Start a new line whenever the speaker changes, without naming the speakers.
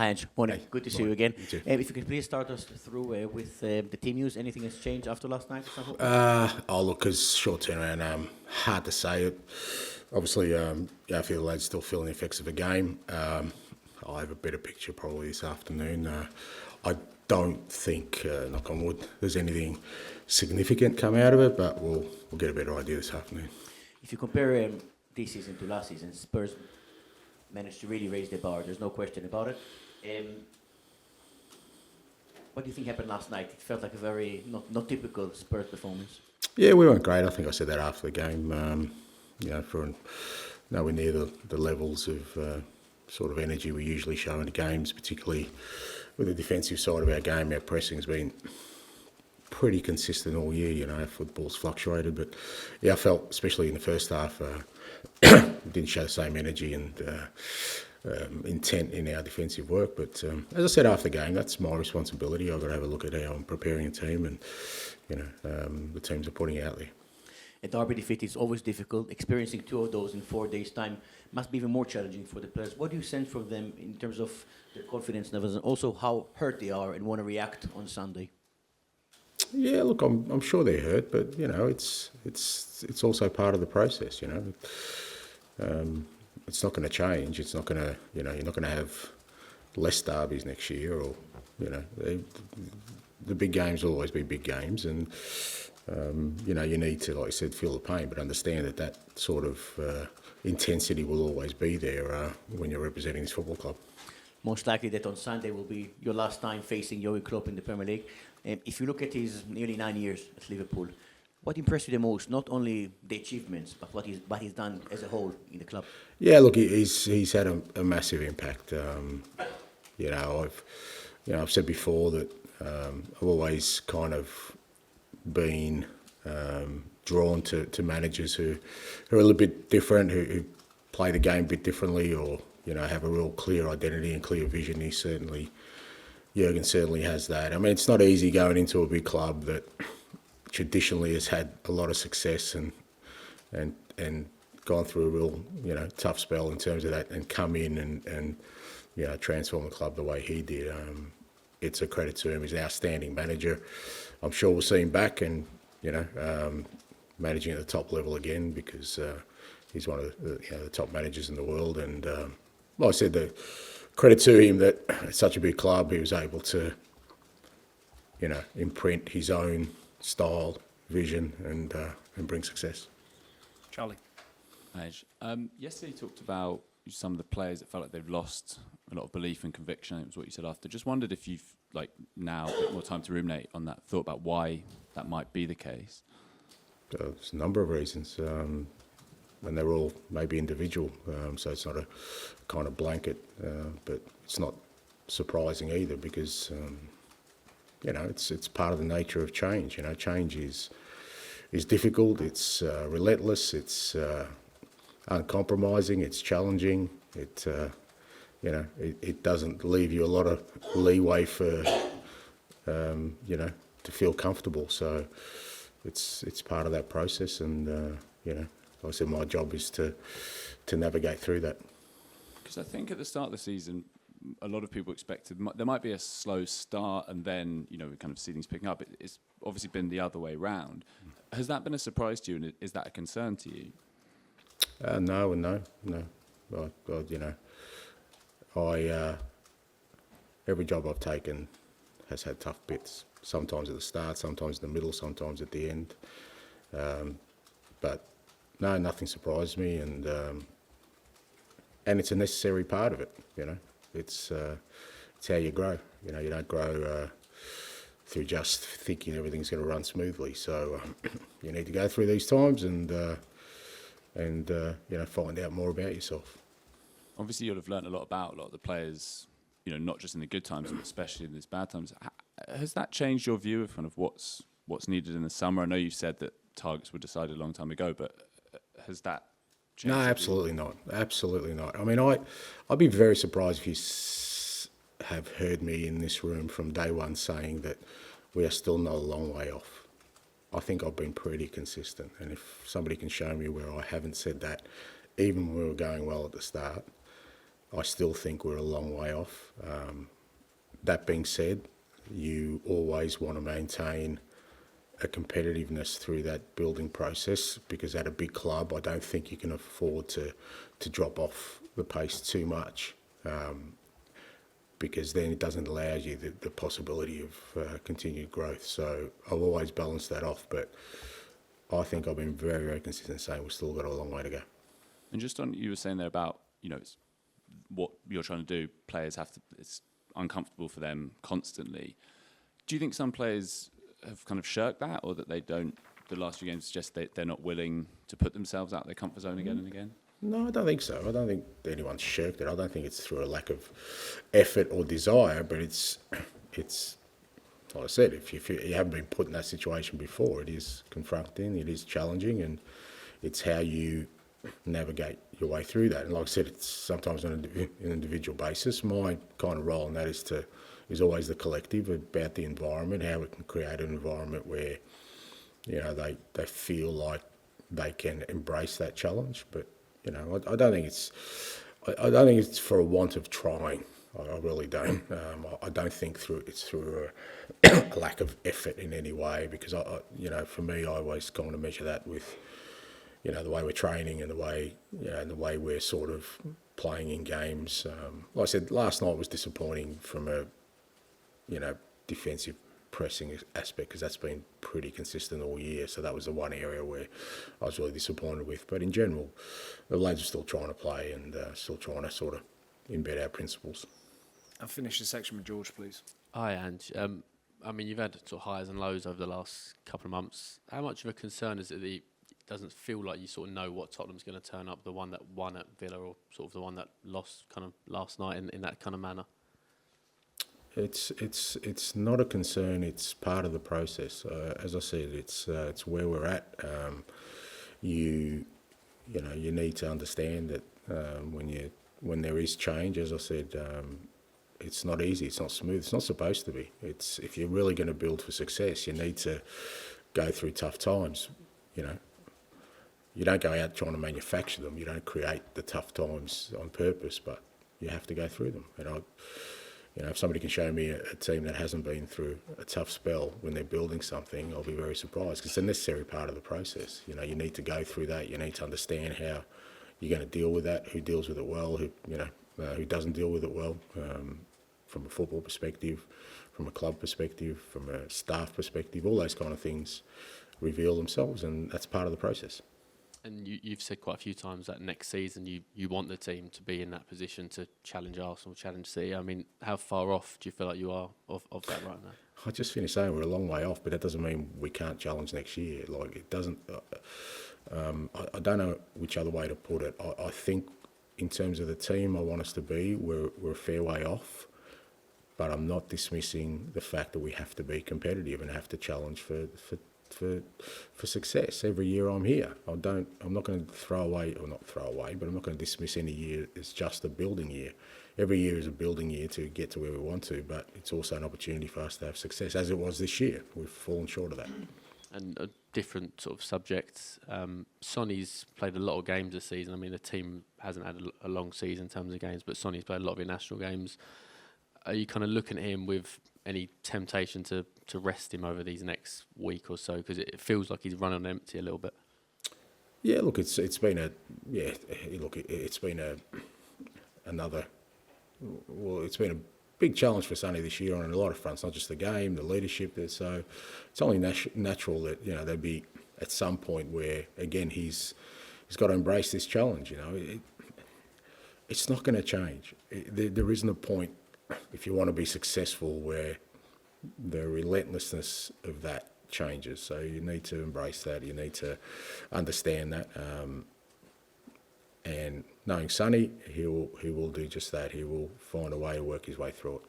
Hi, Ange. Morning.
Hey,
Good to see you
morning.
again.
You too.
If you could please start us through with the team news. Anything has changed after last night? For example?
Look, it's short turnaround. Hard to say it. Obviously, I feel the lads still feeling the effects of the game. I'll have a better picture probably this afternoon. I don't think, knock on wood, there's anything significant come out of it, but we'll get a better idea this afternoon.
If you compare this season to last season, Spurs managed to really raise the bar. There's no question about it. What do you think happened last night? It felt like a very not typical Spurs performance.
Yeah, we weren't great. I think I said that after the game. For nowhere near the levels of sort of energy we usually show in the games, particularly with the defensive side of our game. Our pressing's been pretty consistent all year. Our football's fluctuated, but yeah, I felt, especially in the first half, we didn't show the same energy and intent in our defensive work. But as I said after the game, that's my responsibility. I've got to have a look at how I'm preparing a team and the teams are putting out there.
A derby defeat is always difficult. Experiencing two of those in 4 days' time must be even more challenging for the players. What do you sense from them in terms of their confidence levels and also how hurt they are and want to react on Sunday?
Yeah, look, I'm sure they're hurt, but it's also part of the process. It's not going to change. It's not going to, you're not going to have less derbies next year, or the big games will always be big games, and you need to, like I said, feel the pain, but understand that sort of intensity will always be there when you're representing this football club.
Most likely that on Sunday will be your last time facing Jurgen Klopp in the Premier League. If you look at his nearly 9 years at Liverpool, what impressed you the most? Not only the achievements, but what he's done as a whole in the club.
Yeah, look, he's had a massive impact. I've said before that I've always kind of been drawn to managers who are a little bit different, who play the game a bit differently, or have a real clear identity and clear vision. Jurgen certainly has that. I mean, it's not easy going into a big club that traditionally has had a lot of success and gone through a real tough spell in terms of that, and come in and transform the club the way he did. It's a credit to him. He's an outstanding manager. I'm sure we'll see him back and managing at the top level again, because he's one of the top managers in the world. And like I said, the credit to him that it's such a big club, he was able to imprint his own style, vision, and bring success.
Charlie.
Ange, yesterday you talked about some of the players that felt like they've lost a lot of belief and conviction. It was what you said after. Just wondered if you've now a bit more time to ruminate on that, thought about why that might be the case.
There's a number of reasons, and they're all maybe individual, so it's not a kind of blanket, but it's not surprising either, because it's part of the nature of change. Change is difficult. It's relentless. It's uncompromising. It's challenging. It doesn't leave you a lot of leeway for to feel comfortable. So it's part of that process, and like I said, my job is to navigate through that.
Because I think at the start of the season, a lot of people expected there might be a slow start, and then we kind of see things picking up. It's obviously been the other way round. Has that been a surprise to you, and is that a concern to you?
No and no. Every job I've taken has had tough bits. Sometimes at the start, sometimes in the middle, sometimes at the end. But no, nothing surprised me, and it's a necessary part of it. It's how you grow. You don't grow through just thinking everything's going to run smoothly. So you need to go through these times and find out more about yourself.
Obviously, you'll have learned a lot about a lot of the players, not just in the good times, but especially in these bad times. Has that changed your view of kind of what's needed in the summer? I know you said that targets were decided a long time ago, but has that changed?
No, absolutely not. Absolutely not. I mean, I'd be very surprised if you have heard me in this room from day one saying that we are still not a long way off. I think I've been pretty consistent, and if somebody can show me where I haven't said that, even when we were going well at the start, I still think we're a long way off. That being said, you always want to maintain a competitiveness through that building process, because at a big club, I don't think you can afford to drop off the pace too much, because then it doesn't allow you the possibility of continued growth. So I've always balanced that off, but I think I've been very, very consistent saying we've still got a long way to go.
And just on, you were saying there about, it's what you're trying to do, players have to, it's uncomfortable for them constantly. Do you think some players have kind of shirked that, or that they don't, the last few games suggest they're not willing to put themselves out of their comfort zone again and again?
No, I don't think so. I don't think anyone's shirked it. I don't think it's through a lack of effort or desire, but it's like I said, if you haven't been put in that situation before, it is confronting, it is challenging, and it's how you navigate your way through that. And like I said, it's sometimes on an individual basis. My kind of role in that is always the collective, about the environment, how we can create an environment where they feel like they can embrace that challenge. But I don't think it's for a want of trying. I really don't. I don't think it's through a lack of effort in any way, because for me, I always kind of measure that with the way we're training and the way we're sort of playing in games. Like I said, last night was disappointing from a defensive pressing aspect, because that's been pretty consistent all year. So that was the one area where I was really disappointed with. But in general, the lads are still trying to play and still trying to sort of embed our principles.
I'll finish the section with George, please.
Hi, Ange. You've had sort of highs and lows over the last couple of months. How much of a concern is it that it doesn't feel like you sort of know what Tottenham's going to turn up, the one that won at Villa, or sort of the one that lost kind of last night in that kind of manner?
It's not a concern. It's part of the process. As I said, it's where we're at. You need to understand that when there is change, as I said, it's not easy. It's not smooth. It's not supposed to be. If you're really going to build for success, you need to go through tough times. You don't go out trying to manufacture them. You don't create the tough times on purpose, but you have to go through them. And if somebody can show me a team that hasn't been through a tough spell when they're building something, I'll be very surprised, because it's a necessary part of the process. You need to go through that. You need to understand how you're going to deal with that, who deals with it well, who doesn't deal with it well, from a football perspective, from a club perspective, from a staff perspective. All those kind of things reveal themselves, and that's part of the process.
And you've said quite a few times that next season you want the team to be in that position to challenge Arsenal, challenge City. I mean, how far off do you feel like you are of that right now?
I just finished saying we're a long way off, but that doesn't mean we can't challenge next year. Like, it doesn't. I don't know which other way to put it. I think in terms of the team I want us to be, we're a fair way off, but I'm not dismissing the fact that we have to be competitive and have to challenge for success. Every year I'm here. I'm not going to throw away, but I'm not going to dismiss any year as just a building year. Every year is a building year to get to where we want to, but it's also an opportunity for us to have success, as it was this year. We've fallen short of that.
And a different sort of subject, Sonny's played a lot of games this season. I mean, the team hasn't had a long season in terms of games, but Sonny's played a lot of international games. Are you kind of looking at him with any temptation to rest him over these next week or so, because it feels like he's run on empty a little bit?
Yeah, look, it's been a big challenge for Sonny this year on a lot of fronts, not just the game, the leadership. So it's only natural that there'd be at some point where again he's got to embrace this challenge. It's not going to change. There isn't a point, if you want to be successful, where the relentlessness of that changes. So you need to embrace that. You need to understand that. And knowing Sonny, he will do just that. He will find a way to work his way through it.